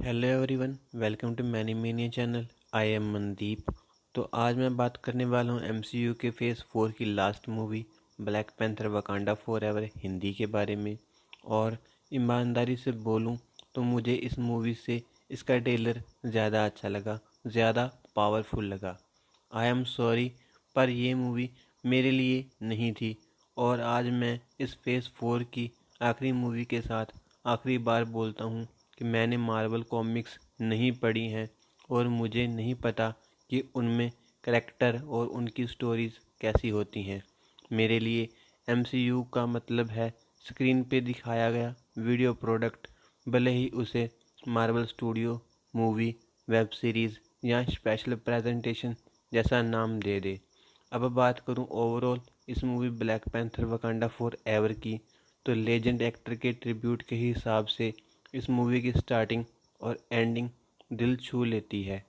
Hello everyone, welcome to मैनी मीनिया channel. I am Mandeep. तो आज मैं बात करने वाला हूँ एमसीयू के फेज़ 4 की last movie black panther Wakanda forever Hindi के बारे में। और ईमानदारी से बोलूँ तो मुझे इस मूवी से इसका ट्रेलर ज़्यादा अच्छा लगा, ज़्यादा पावरफुल लगा। आई एम सॉरी, पर ये मूवी मेरे लिए नहीं थी। और आज मैं इस फेज़ 4 की आखिरी मूवी के साथ आखिरी बार बोलता हूँ कि मैंने मार्वल कॉमिक्स नहीं पढ़ी हैं और मुझे नहीं पता कि उनमें करैक्टर और उनकी स्टोरीज़ कैसी होती हैं। मेरे लिए एमसीयू का मतलब है स्क्रीन पे दिखाया गया वीडियो प्रोडक्ट, भले ही उसे Marvel studio movie, web series या स्पेशल प्रेजेंटेशन जैसा नाम दे दे। अब बात करूं ओवरऑल इस movie black panther Wakanda for ever की, तो लेजेंड एक्टर के ट्रिब्यूट के हिसाब से इस मूवी की स्टार्टिंग और एंडिंग दिल छू लेती है,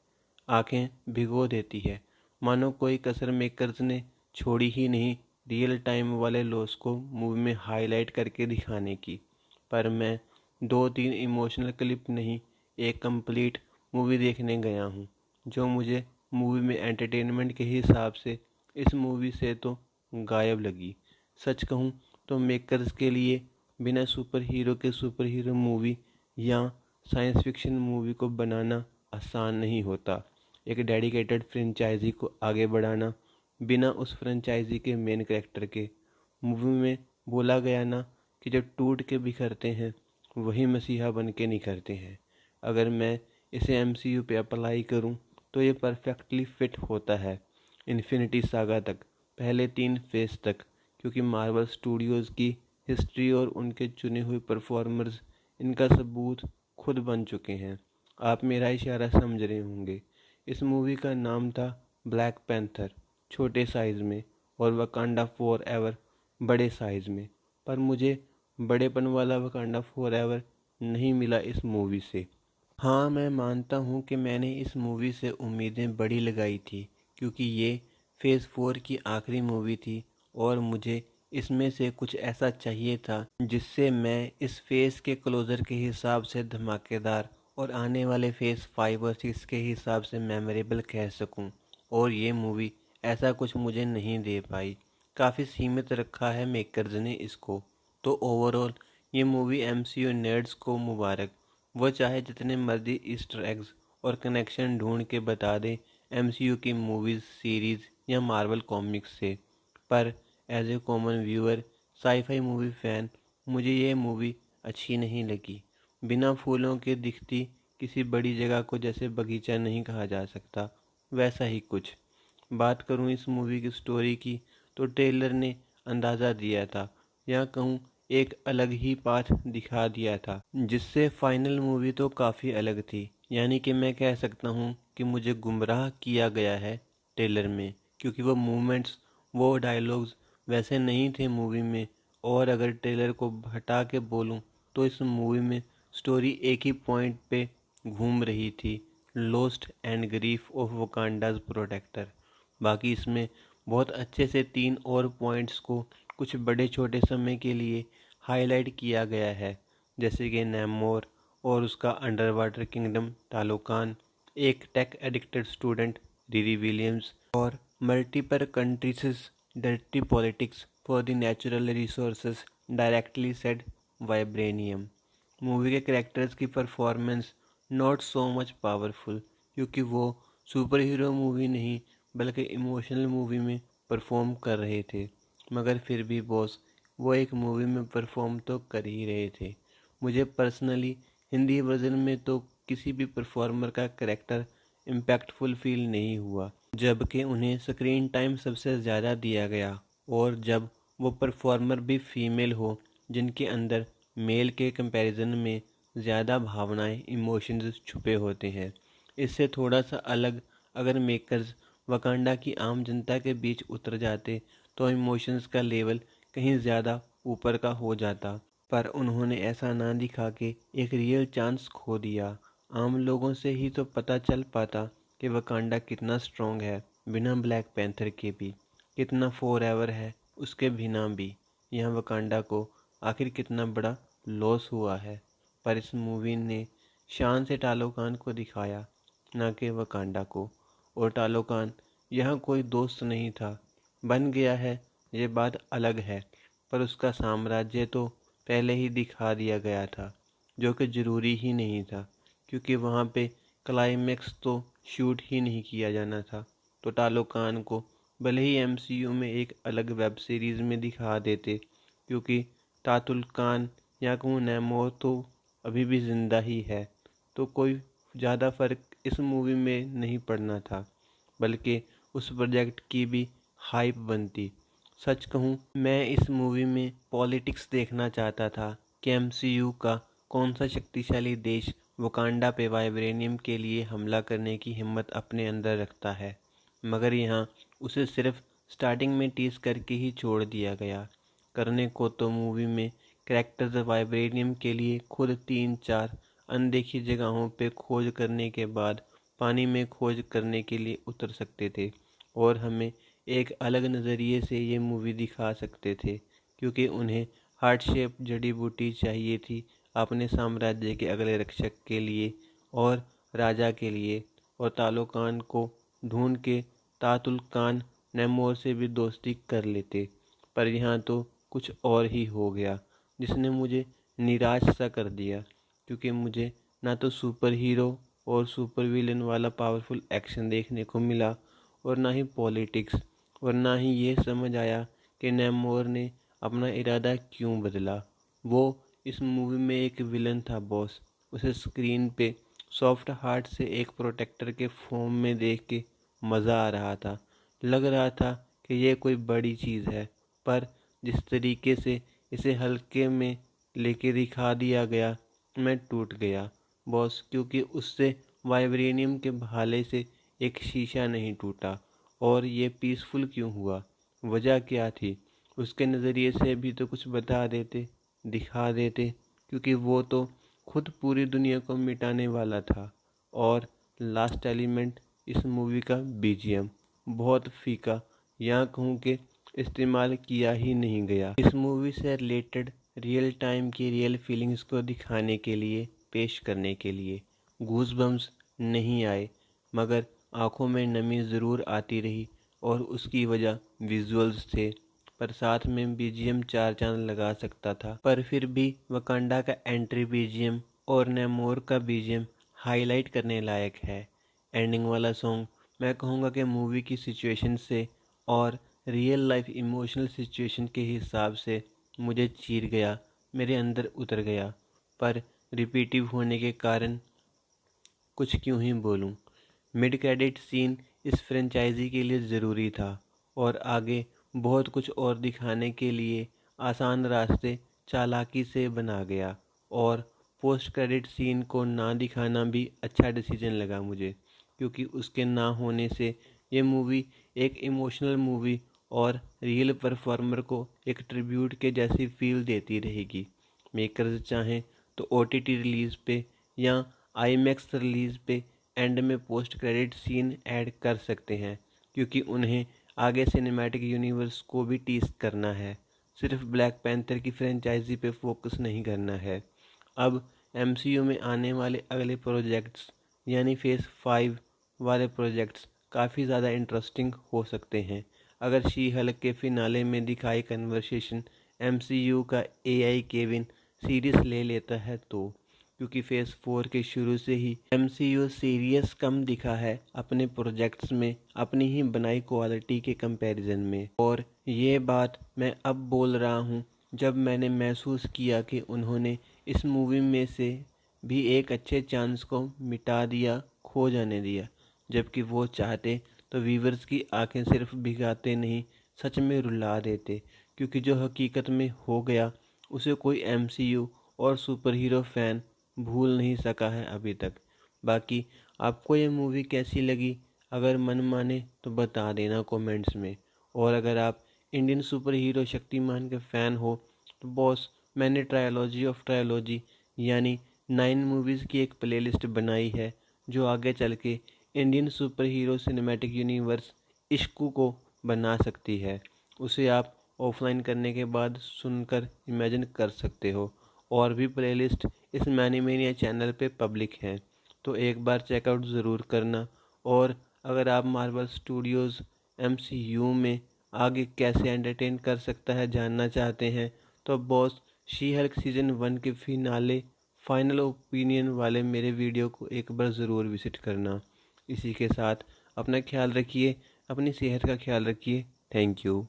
आंखें भिगो देती है। मानो कोई कसर मेकर्स ने छोड़ी ही नहीं रियल टाइम वाले लॉस को मूवी में हाईलाइट करके दिखाने की। पर मैं दो तीन इमोशनल क्लिप नहीं, एक कंप्लीट मूवी देखने गया हूँ जो मुझे मूवी में एंटरटेनमेंट के हिसाब से इस मूवी से तो गायब लगी। सच कहूँ तो मेकर्स के लिए बिना सुपर हीरो के सुपर हीरो मूवी या साइंस फिक्शन मूवी को बनाना आसान नहीं होता। एक डेडिकेटेड फ्रेंचाइजी को आगे बढ़ाना बिना उस फ्रेंचाइजी के मेन कैरेक्टर के। मूवी में बोला गया ना कि जो टूट के बिखरते हैं वही मसीहा बन के निखरते हैं। अगर मैं इसे एमसीयू पे अप्लाई करूं तो ये परफेक्टली फिट होता है इन्फिनिटी सागा तक, पहले 3 फेज तक, क्योंकि मार्वल स्टूडियोज़ की हिस्ट्री और उनके चुने हुए परफॉर्मर्स इनका सबूत खुद बन चुके हैं। आप मेरा इशारा समझ रहे होंगे। इस मूवी का नाम था ब्लैक पैंथर छोटे साइज़ में और वकांडा फॉर एवर बड़े साइज़ में, पर मुझे बड़ेपन वाला वकांडा फॉर एवर नहीं मिला इस मूवी से। हाँ, मैं मानता हूँ कि मैंने इस मूवी से उम्मीदें बड़ी लगाई थी क्योंकि ये फेज़ 4 की आखिरी मूवी थी और मुझे इसमें से कुछ ऐसा चाहिए था जिससे मैं इस फेज़ के क्लोज़र के हिसाब से धमाकेदार और आने वाले फेज़ 5 और 6 के हिसाब से मेमोरेबल कह सकूं। और ये मूवी ऐसा कुछ मुझे नहीं दे पाई, काफ़ी सीमित रखा है मेकर्स ने इसको। तो ओवरऑल ये मूवी एमसीयू नर्ड्स को मुबारक। वो चाहे जितने मर्जी ईस्टर एग्स और कनेक्शन ढूंढ के बता दे एमसीयू की मूवीज़, सीरीज़ या मार्वल कॉमिक्स से, पर as a common viewer, scifi movie fan, मुझे ये मूवी अच्छी नहीं लगी। बिना फूलों के दिखती किसी बड़ी जगह को जैसे बगीचा नहीं कहा जा सकता, वैसा ही कुछ। बात करूँ इस मूवी की स्टोरी की तो ट्रेलर ने अंदाज़ा दिया था, या कहूँ एक अलग ही पाथ दिखा दिया था, जिससे फाइनल मूवी तो काफ़ी अलग थी। यानी कि मैं कह सकता हूँ कि मुझे गुमराह किया गया है ट्रेलर में, क्योंकि वो मूवमेंट्स, वो डायलॉग्स वैसे नहीं थे मूवी में। और अगर ट्रेलर को हटा के बोलूँ तो इस मूवी में स्टोरी एक ही पॉइंट पे घूम रही थी, lost and grief of Wakanda's protector. बाकी इसमें बहुत अच्छे से 3 और पॉइंट्स को कुछ बड़े छोटे समय के लिए हाईलाइट किया गया है, जैसे कि नैमोर और उसका अंडर वाटर किंगडम टालोकान, एक tech addicted student Riri Williams, और multiple countries dirty politics for the natural resources directly said vibranium. Movie के कैरेक्टर्स की performance not so much powerful, क्योंकि वो सुपर हीरो मूवी नहीं बल्कि इमोशनल मूवी में perform कर रहे थे। मगर फिर भी बॉस, वो एक मूवी में परफॉर्म तो कर ही रहे थे। मुझे पर्सनली हिंदी वर्जन में तो किसी भी परफॉर्मर का कैरेक्टर इम्पैक्टफुल फील नहीं हुआ, जबकि उन्हें स्क्रीन टाइम सबसे ज़्यादा दिया गया। और जब वो परफॉर्मर भी फीमेल हो जिनके अंदर मेल के कंपैरिजन में ज़्यादा भावनाएं, इमोशंस छुपे होते हैं। इससे थोड़ा सा अलग अगर मेकर्स वकांडा की आम जनता के बीच उतर जाते तो इमोशंस का लेवल कहीं ज़्यादा ऊपर का हो जाता, पर उन्होंने ऐसा ना दिखा के एक रियल चांस खो दिया। आम लोगों से ही तो पता चल पाता कि वकांडा कितना स्ट्रॉन्ग है बिना ब्लैक पैंथर के भी, कितना फॉरएवर है उसके बिना भी, यहाँ वकांडा को आखिर कितना बड़ा लॉस हुआ है। पर इस मूवी ने शान से टालोकान को दिखाया, न कि वकांडा को। और टालोकान यहाँ कोई दोस्त नहीं था। बन गया है ये बात अलग है, पर उसका साम्राज्य तो पहले ही दिखा दिया गया था, जो कि ज़रूरी ही नहीं था, क्योंकि वहाँ पे क्लाइमेक्स तो शूट ही नहीं किया जाना था। तो टालोकान को भले ही एमसीयू में एक अलग वेब सीरीज़ में दिखा देते, क्योंकि तातुल कान या कहूँ नैमोर तो अभी भी ज़िंदा ही है, तो कोई ज़्यादा फ़र्क इस मूवी में नहीं पड़ना था, बल्कि उस प्रोजेक्ट की भी हाइप बनती। सच कहूँ, मैं इस मूवी में पॉलिटिक्स देखना चाहता था कि एमसीयू का कौन सा शक्तिशाली देश वकांडा पे वाइब्रेनियम के लिए हमला करने की हिम्मत अपने अंदर रखता है, मगर यहाँ उसे सिर्फ स्टार्टिंग में टीज करके ही छोड़ दिया गया। करने को तो मूवी में कैरेक्टर्स वाइब्रेनियम के लिए खुद 3-4 अनदेखी जगहों पे खोज करने के बाद पानी में खोज करने के लिए उतर सकते थे, और हमें एक अलग नज़रिए से ये मूवी दिखा सकते थे, क्योंकि उन्हें हार्ट शेप जड़ी बूटी चाहिए थी अपने साम्राज्य के अगले रक्षक के लिए और राजा के लिए। और तालोकान को ढूंढ के तातुल कान नैमोर से भी दोस्ती कर लेते, पर यहाँ तो कुछ और ही हो गया, जिसने मुझे निराश सा कर दिया, क्योंकि मुझे ना तो सुपर हीरो और सुपर विलेन वाला पावरफुल एक्शन देखने को मिला, और ना ही पॉलिटिक्स, और ना ही ये समझ आया कि नैमोर ने अपना इरादा क्यों बदला। वो इस मूवी में एक विलन था बॉस, उसे स्क्रीन पे सॉफ्ट हार्ट से एक प्रोटेक्टर के फॉर्म में देख के मज़ा आ रहा था। लग रहा था कि ये कोई बड़ी चीज़ है, पर जिस तरीके से इसे हल्के में लेके दिखा दिया गया, मैं टूट गया बॉस, क्योंकि उससे वाइब्रेनियम के भाले से एक शीशा नहीं टूटा। और ये पीसफुल क्यों हुआ, वजह क्या थी, उसके नज़रिए से भी तो कुछ बता देते, दिखा देते, क्योंकि वो तो खुद पूरी दुनिया को मिटाने वाला था। और लास्ट एलिमेंट इस मूवी का बीजीएम बहुत फीका, यहाँ कहूँ कि इस्तेमाल किया ही नहीं गया। इस मूवी से रिलेटेड रियल टाइम की रियल फीलिंग्स को दिखाने के लिए, पेश करने के लिए गूज बम्स नहीं आए, मगर आंखों में नमी ज़रूर आती रही, और उसकी वजह विजुअल्स थे, पर साथ में बीजीएम चार चांद लगा सकता था। पर फिर भी वकांडा का एंट्री बीजीएम और नेमोर का बीजीएम हाईलाइट करने लायक है। एंडिंग वाला सॉन्ग मैं कहूँगा कि मूवी की सिचुएशन से और रियल लाइफ इमोशनल सिचुएशन के हिसाब से मुझे चीर गया, मेरे अंदर उतर गया, पर रिपीटिव होने के कारण कुछ क्यों ही बोलूं। मिड क्रेडिट सीन इस फ्रेंचाइजी के लिए ज़रूरी था, और आगे बहुत कुछ और दिखाने के लिए आसान रास्ते चालाकी से बना गया, और पोस्ट क्रेडिट सीन को ना दिखाना भी अच्छा डिसीजन लगा मुझे, क्योंकि उसके ना होने से ये मूवी एक इमोशनल मूवी और रियल परफॉर्मर को एक ट्रिब्यूट के जैसी फील देती रहेगी। मेकर्स चाहें तो ओटीटी रिलीज़ पे या आईमैक्स रिलीज़ पे एंड में पोस्ट क्रेडिट सीन ऐड कर सकते हैं, क्योंकि उन्हें आगे सिनेमैटिक यूनिवर्स को भी टीज करना है, सिर्फ ब्लैक पैंथर की फ्रेंचाइजी पे फोकस नहीं करना है। अब एमसीयू में आने वाले अगले प्रोजेक्ट्स यानी फेज़ 5 वाले प्रोजेक्ट्स काफ़ी ज़्यादा इंटरेस्टिंग हो सकते हैं, अगर शी हल्क के फिनाले में दिखाई कन्वर्सेशन एमसीयू का एआई केविन सीरीज ले लेता है तो, क्योंकि फेज़ 4 के शुरू से ही एमसीयू सीरियस कम दिखा है अपने प्रोजेक्ट्स में, अपनी ही बनाई क्वालिटी के कंपैरिजन में। और ये बात मैं अब बोल रहा हूँ जब मैंने महसूस किया कि उन्होंने इस मूवी में से भी एक अच्छे चांस को मिटा दिया, खो जाने दिया, जबकि वो चाहते तो व्यूवर्स की आंखें सिर्फ भिगाते नहीं, सच में रुला देते, क्योंकि जो हकीकत में हो गया उसे कोई एमसीयू और सुपर हीरो फैन भूल नहीं सका है अभी तक। बाकी आपको ये मूवी कैसी लगी, अगर मन माने तो बता देना कमेंट्स में। और अगर आप इंडियन सुपर हीरो शक्तिमान के फ़ैन हो तो बॉस, मैंने ट्रायोलॉजी ऑफ ट्रायोलॉजी यानी 9 मूवीज़ की एक प्लेलिस्ट बनाई है, जो आगे चल के Indian super hero cinematic universe इश्कू को बना सकती है। उसे आप ऑफलाइन करने के बाद सुनकर इमेजिन कर सकते हो। और भी प्लेलिस्ट इस मैनीमेनिया चैनल पे पब्लिक हैं, तो एक बार चेकआउट ज़रूर करना। और अगर आप मार्वल स्टूडियोज़ एमसीयू में आगे कैसे एंटरटेन कर सकता है जानना चाहते हैं, तो बॉस शी हल्क सीज़न 1 के फिनाले फाइनल ओपिनियन वाले मेरे वीडियो को एक बार ज़रूर विजिट करना। इसी के साथ अपना ख्याल रखिए, अपनी सेहत का ख्याल रखिए। Thank you.